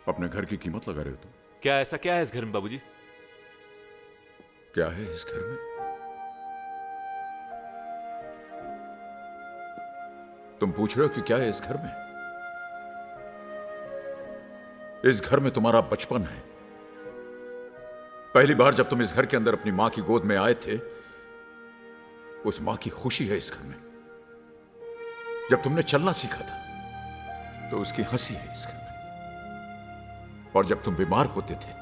अपने घर की कीमत लगा रहे हो तुम? क्या ऐसा क्या है इस घर में बाबूजी? क्या है इस घर में? तुम पूछ रहे हो कि क्या है इस घर में? इस घर में तुम्हारा बचपन है। पहली बार जब तुम इस घर के अंदर अपनी मां की गोद में आए थे, उस मां की खुशी है इस घर में। जब तुमने चलना सीखा था तो उसकी हंसी है इस घर में। और जब तुम बीमार होते थे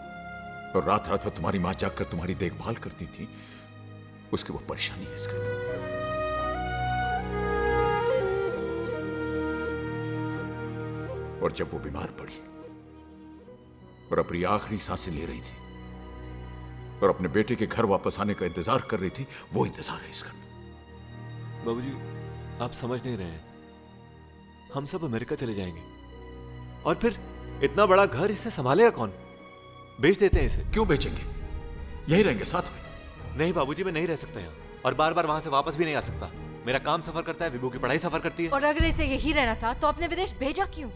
और रात रात भर तुम्हारी मां जागकर तुम्हारी देखभाल करती थी, उसकी वो परेशानी है इस घर में। और जब वो बीमार पड़ी और अपनी आखिरी सांसें ले रही थी और अपने बेटे के घर वापस आने का इंतजार कर रही थी, वो इंतजार है इस घर में। बाबूजी, आप समझ नहीं रहे हैं। हम सब अमेरिका चले जाएंगे और फिर इतना बड़ा घर, इसे संभालेगा कौन? बेच देते हैं इसे। क्यों बेचेंगे? यहीं रहेंगे साथ में। नहीं बाबूजी, मैं नहीं रह सकता यहाँ और बार बार वहां से वापस भी नहीं आ सकता। मेरा काम सफर करता है, विभू की पढ़ाई सफर करती है। और अगर इसे यही रहना था तो आपने विदेश भेजा क्यों?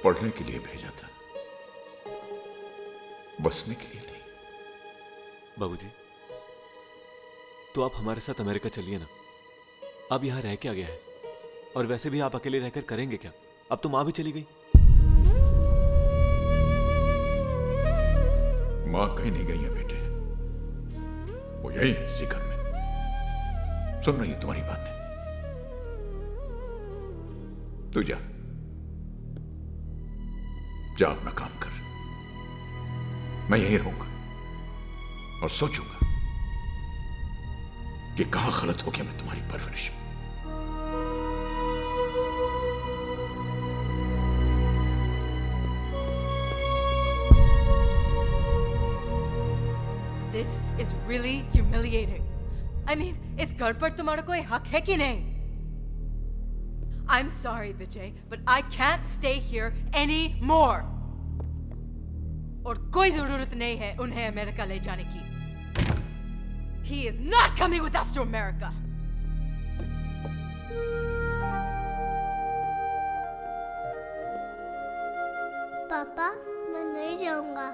पढ़ने के लिए भेजा था, बसने के लिए नहीं। बाबूजी, तो आप हमारे साथ अमेरिका चलिए ना। अब यहाँ रह के आ गया है और वैसे भी आप अकेले रहकर करेंगे क्या? अब तो माँ भी चली गई। मां कहीं नहीं गई है बेटे, वो यही है इसी घर में। सुन रही है तुम्हारी बातें। तू जा जा, अपना काम कर। मैं यहीं रहूंगा और सोचूंगा कि कहां गलत हो गया मैं तुम्हारी परवरिश में। This is really humiliating. I mean, इस घर पर तुम्हारा कोई हक है कि नहीं? I'm sorry, Vijay, but I can't stay here anymore. और कोई जरूरत नहीं है उन्हें अमेरिका ले जाने की. He is not coming with us to America. पापा, मैं नहीं जाऊंगा।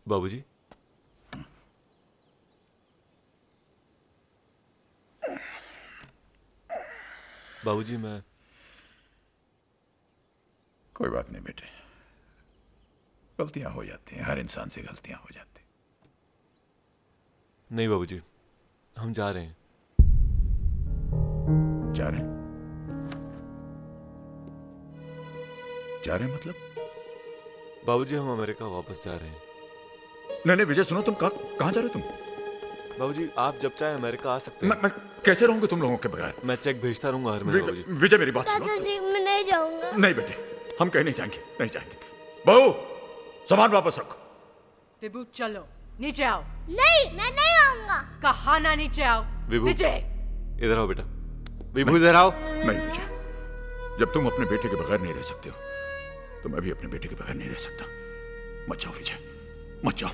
बाबूजी, बाबूजी, मैं कोई बात नहीं बेटे, गलतियां हो जाती हैं, हर इंसान से गलतियां हो जाती। नहीं बाबूजी, हम जा रहे हैं। जा रहे हैं? जा रहे हैं मतलब? बाबूजी, हम अमेरिका वापस जा रहे हैं। नहीं नहीं विजय, सुनो, तुम कहां जा रहे हो तुम? बाबूजी, आप जब चाहे अमेरिका आ सकते हैं। मैं कैसे रहूंगा तुम लोगों के बगैर? मैं चेक भेजता रहूंगा हर महीने। बाबूजी, विजय मेरी बात सुनो। दादाजी, मैं नहीं जाऊंगा। नहीं बेटे, हम कहीं नहीं जाएंगे, नहीं जाएंगे। बहू, सामान वापस रखो। विभू, चलो नीचे आओ। नहीं, मैं नहीं आऊंगा। कहा ना नीचे आओ। विभू, विजय, इधर आओ बेटा। विभू, इधर आओ। नहीं विजय, जब तुम अपने बेटे के बगैर नहीं रह सकते हो तो मैं भी अपने बेटे के बगैर नहीं रह सकता। मत जाओ विजय, मत जाओ।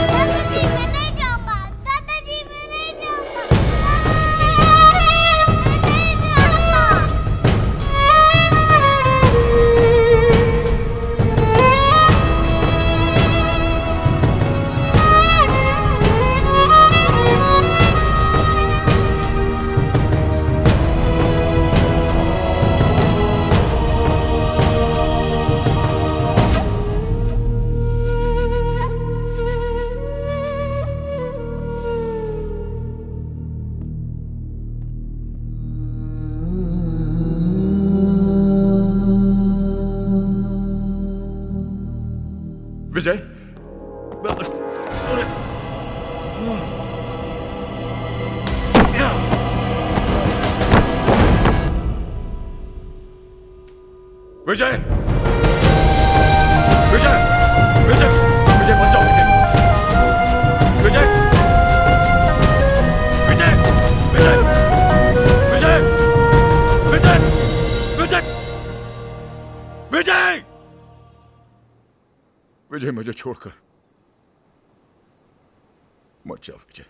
दादाजी, मैं नहीं जाऊंगा। दादाजी, मैं नहीं जाऊंगा। मैं नहीं जाऊंगा। विजय, विजय, विजय, विजय, विजय मत जाओ बेटे। विजय, विजय, विजय, विजय, विजय, विजय, विजय, विजय मुझे छोड़कर मत जाओ विजय।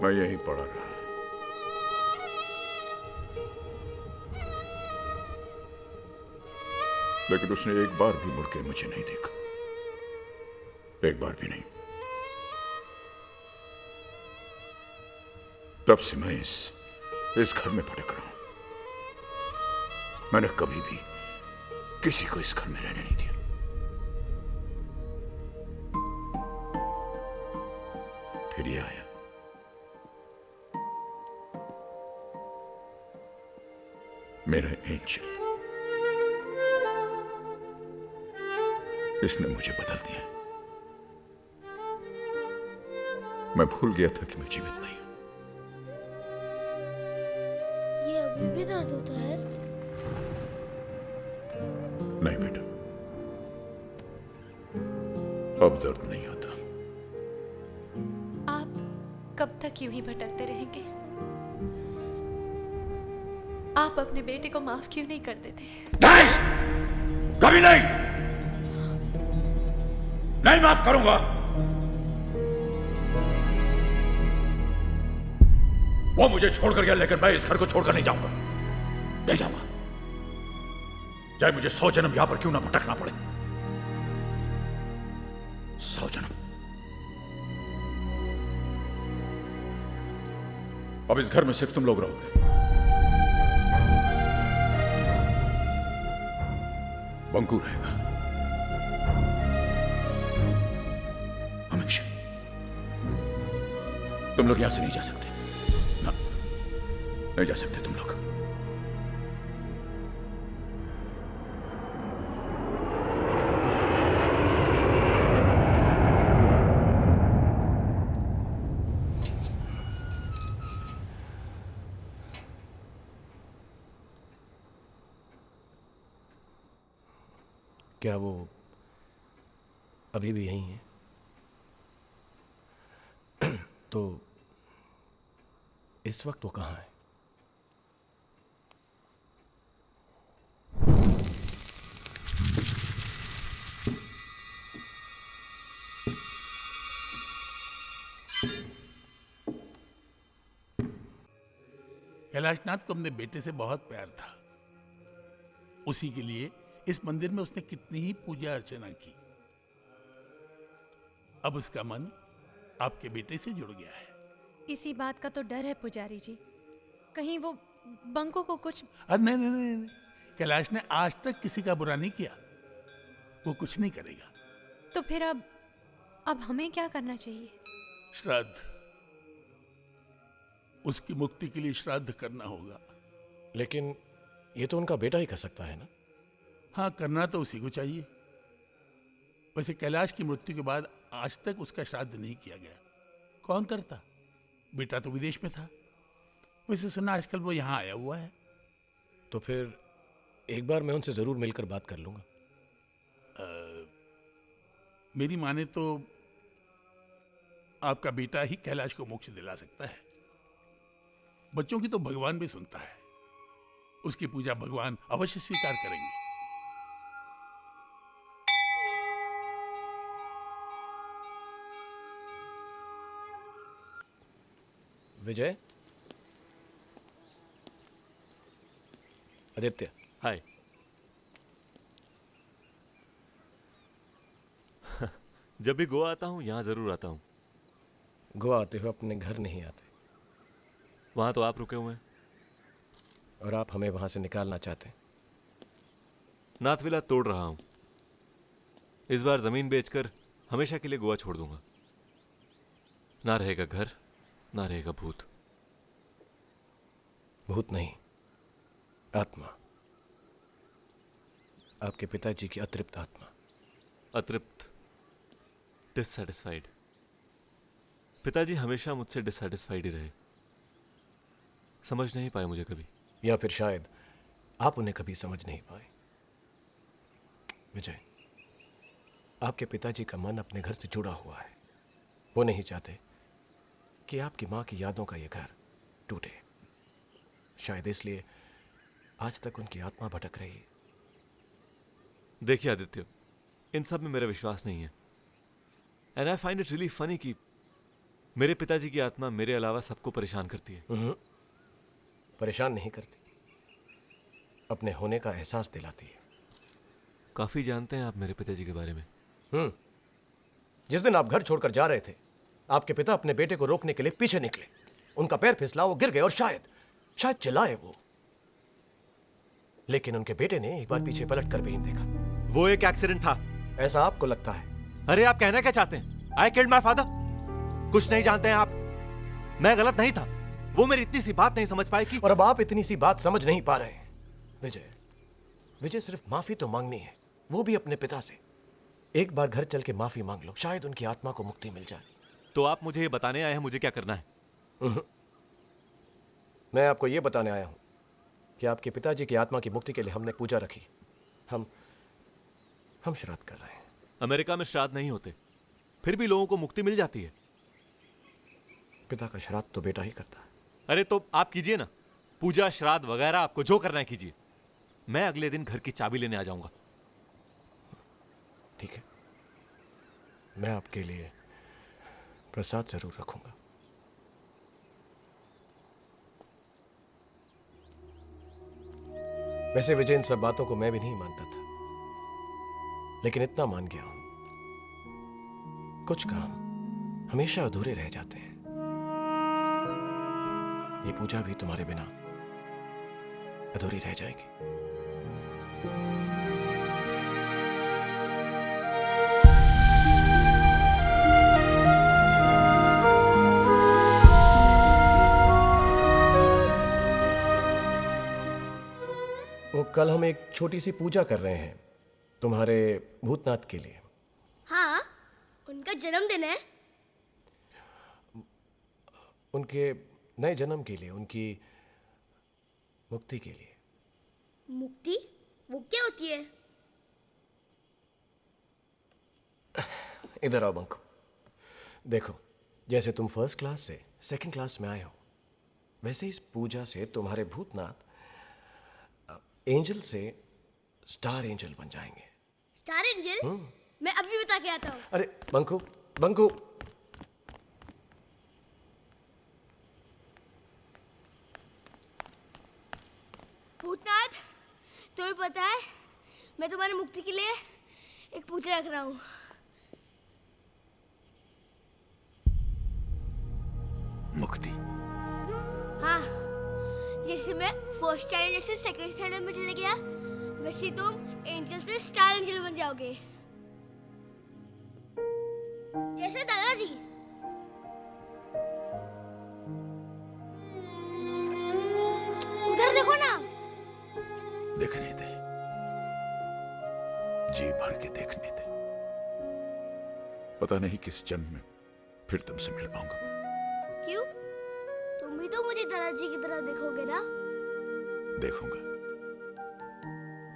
मैं यहीं पड़ा रहा। लेकिन उसने एक बार भी मुड़ के मुझे नहीं देखा, एक बार भी नहीं। तब से मैं इस घर में भटक रहा हूं। मैंने कभी भी किसी को इस घर में रहने नहीं दिया। फिर ये आया, मेरा एंजल। इसने मुझे बदल दिया। मैं भूल गया था कि मैं जीवित नहीं हूं। ये अभी भी दर्द होता है? नहीं बेटा, अब दर्द नहीं होता। आप कब तक यूं ही भटकते रहेंगे? आप अपने बेटे को माफ क्यों नहीं कर देते? नहीं, कभी नहीं, नहीं माफ करूंगा। वो मुझे छोड़कर गया, लेकिन मैं इस घर को छोड़कर नहीं जाऊंगा, नहीं जाऊंगा। चाहे मुझे 100 जन्म यहां पर क्यों ना भटकना पड़े, 100 जन्म। अब इस घर में सिर्फ तुम लोग रहोगे। बंकू रहेगा हमेशा। तुम लोग यहां से नहीं जा सकते ना, नहीं जा सकते तुम लोग। क्या वो अभी भी यहीं है? तो इस वक्त वो कहाँ है? कैलाशनाथ को अपने बेटे से बहुत प्यार था। उसी के लिए इस मंदिर में उसने कितनी ही पूजा अर्चना की। अब उसका मन आपके बेटे से जुड़ गया है। इसी बात का तो डर है पुजारी जी, कहीं वो बंकू को कुछ। अरे नहीं नहीं नहीं नहीं, कैलाश ने आज तक किसी का बुरा नहीं किया, वो कुछ नहीं करेगा। तो फिर अब हमें क्या करना चाहिए? श्राद्ध, उसकी मुक्ति के लिए श्राद्ध करना होगा। लेकिन ये तो उनका बेटा ही कर सकता है ना? हाँ, करना तो उसी को चाहिए। वैसे कैलाश की मृत्यु के बाद आज तक उसका श्राद्ध नहीं किया गया। कौन करता? बेटा तो विदेश में था। वैसे सुना आजकल वो यहाँ आया हुआ है। तो फिर एक बार मैं उनसे जरूर मिलकर बात कर लूंगा। मेरी माने तो आपका बेटा ही कैलाश को मोक्ष दिला सकता है। बच्चों की तो भगवान भी सुनता है। उसकी पूजा भगवान अवश्य स्वीकार करेंगे। विजय, आदित्य, हाय। जब भी गोवा आता हूँ यहाँ जरूर आता हूँ। गोवा आते हुए अपने घर नहीं आते, वहाँ तो आप रुके हुए हैं। और आप हमें वहां से निकालना चाहते हैं। नाथविला तोड़ रहा हूँ। इस बार जमीन बेचकर हमेशा के लिए गोवा छोड़ दूंगा। ना रहेगा घर, ना रहेगा भूत। भूत नहीं, आत्मा। आपके पिताजी की अतृप्त आत्मा। अतृप्त, डिससेटिस्फाइड। पिताजी हमेशा मुझसे डिससेटिस्फाइड ही रहे। समझ नहीं पाए मुझे कभी। या फिर शायद आप उन्हें कभी समझ नहीं पाए। विजय, आपके पिताजी का मन अपने घर से जुड़ा हुआ है। वो नहीं चाहते कि आपकी मां की यादों का ये घर टूटे। शायद इसलिए आज तक उनकी आत्मा भटक रही है। देखिए आदित्य, इन सब में मेरा विश्वास नहीं है। And I find it really funny कि मेरे पिताजी की आत्मा मेरे अलावा सबको परेशान करती है। परेशान नहीं करती, अपने होने का एहसास दिलाती है। काफी जानते हैं आप मेरे पिताजी के बारे में। जिस दिन आप घर छोड़कर जा रहे थे, आपके पिता अपने बेटे को रोकने के लिए पीछे निकले। उनका पैर फिसला, वो गिर गए और शायद चिल्लाए वो। लेकिन उनके बेटे ने एक बार पीछे पलट कर भी नहीं देखा। वो एक एक्सीडेंट था। ऐसा आपको लगता है? अरे आप कहना क्या चाहते हैं? I killed my father. कुछ नहीं जानते हैं आप। मैं गलत नहीं था। वो मेरी इतनी सी बात नहीं समझ पाए कि। और अब आप इतनी सी बात समझ नहीं पा रहे हैं। विजय, सिर्फ माफी तो मांगनी है, वो भी अपने पिता से। एक बार घर चल के माफी मांग लो, शायद उनकी आत्मा को मुक्ति मिल जाए। तो आप मुझे ये बताने आए हैं मुझे क्या करना है? मैं आपको ये बताने आया हूं कि आपके पिताजी की आत्मा की मुक्ति के लिए हमने पूजा रखी। हम श्राद्ध कर रहे हैं। अमेरिका में श्राद्ध नहीं होते, फिर भी लोगों को मुक्ति मिल जाती है। पिता का श्राद्ध तो बेटा ही करता है। अरे तो आप कीजिए ना, पूजा श्राद्ध वगैरह आपको जो करना है कीजिए। मैं अगले दिन घर की चाबी लेने आ जाऊंगा। ठीक है, मैं आपके लिए प्रसाद जरूर रखूंगा। वैसे विजय, इन सब बातों को मैं भी नहीं मानता था, लेकिन इतना मान गया हूं, कुछ काम हमेशा अधूरे रह जाते हैं। ये पूजा भी तुम्हारे बिना अधूरी रह जाएगी। वो कल हम एक छोटी सी पूजा कर रहे हैं तुम्हारे भूतनाथ के लिए। हाँ, उनका जन्मदिन है। उनके नए जन्म के लिए, उनकी मुक्ति के लिए। मुक्ति? वो क्या होती है? इधर आओ बंको। देखो, जैसे तुम फर्स्ट क्लास से सेकंड क्लास में आए हो, वैसे इस पूजा से तुम्हारे भूतनाथ एंजल से स्टार एंजल बन जाएंगे। Star angel? मैं अभी बता के आता हूँ। अरे बंको, बंको, भूतनाथ, तुम्हें पता है मैं तुम्हारी मुक्ति के लिए एक पूजा रख रहा हूँ। मुक्ति? हाँ, जैसे मैं फर्स्ट स्टैंडर्ड से सेकंड स्टैंडर्ड में चले गया, वैसे तुम एंजल से स्टार एंजल बन जाओगे, जैसे दादाजी। जी भर के देखने थे। पता नहीं किस जन्म में फिर तुमसे मिल पाऊंगा। क्यों? तुम भी तो मुझे दादाजी की तरह देखोगे ना? देखूंगा,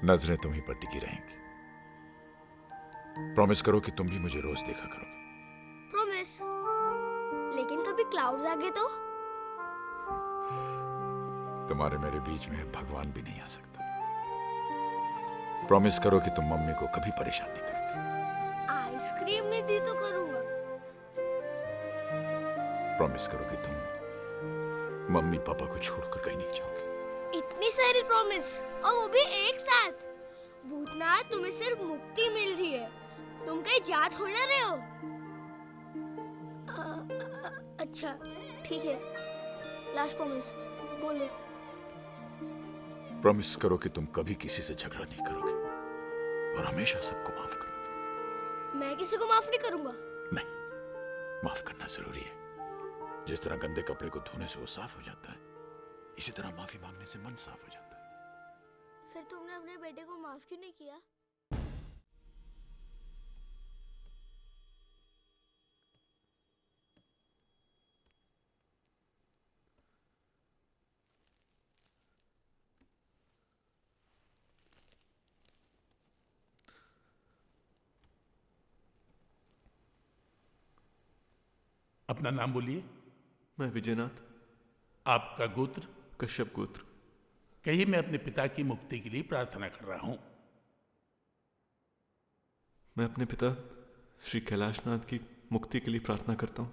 नजरें तुम्हीं पर टिकी रहेंगी। प्रॉमिस करो कि तुम भी मुझे रोज देखा करोगे। प्रॉमिस। लेकिन कभी क्लाउड्स आ गए तो? तुम्हारे मेरे बीच में भगवान भी नहीं आ सकता। प्रॉमिस करो कि तुम मम्मी को कभी परेशान नहीं करोगे। आइसक्रीम नहीं दी तो करूंगा। प्रॉमिस करो कि तुम मम्मी पापा को छोड़कर कहीं नहीं जाओगे। इतनी सारी प्रॉमिस, और वो भी एक साथ। भूतनाथ, तुम्हें सिर्फ मुक्ति मिल रही है, तुम कहीं जा थोड़ी ना रहे हो। अच्छा ठीक है, लास्ट प्रॉमिस बोलो। प्रॉमिस करो कि तुम कभी किसी से झगड़ा नहीं करोगे और हमेशा सबको माफ करोगे। मैं किसी को माफ नहीं करूंगा। नहीं, माफ करना जरूरी है। जिस तरह गंदे कपड़े को धोने से वो साफ हो जाता है, इसी तरह माफी मांगने से मन साफ हो जाता है। फिर तुमने अपने बेटे को माफ क्यों नहीं किया? अपना नाम बोलिए। मैं विजयनाथ, आपका गोत्र? कश्यप गोत्र। कहिए, मैं अपने पिता की मुक्ति के लिए प्रार्थना कर रहा हूं। मैं अपने पिता श्री कैलाशनाथ की मुक्ति के लिए प्रार्थना करता हूँ।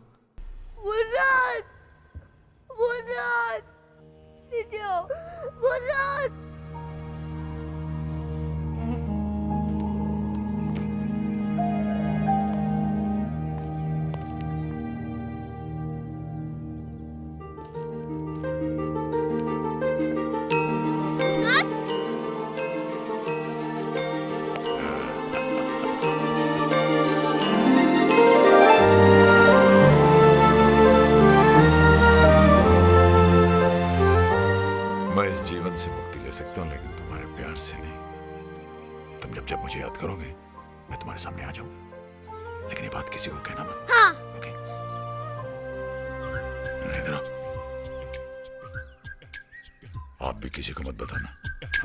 भूतनाथ! भूतनाथ! नीचे आओ। भूतनाथ! मैं इस जीवन से मुक्ति ले सकता हूँ, लेकिन तुम्हारे प्यार से नहीं। तुम जब मुझे याद करोगे, मैं तुम्हारे सामने आ जाऊंगा। लेकिन ये बात किसी को कहना मत। हाँ। ओके? इधर आओ। आप भी किसी को मत बताना।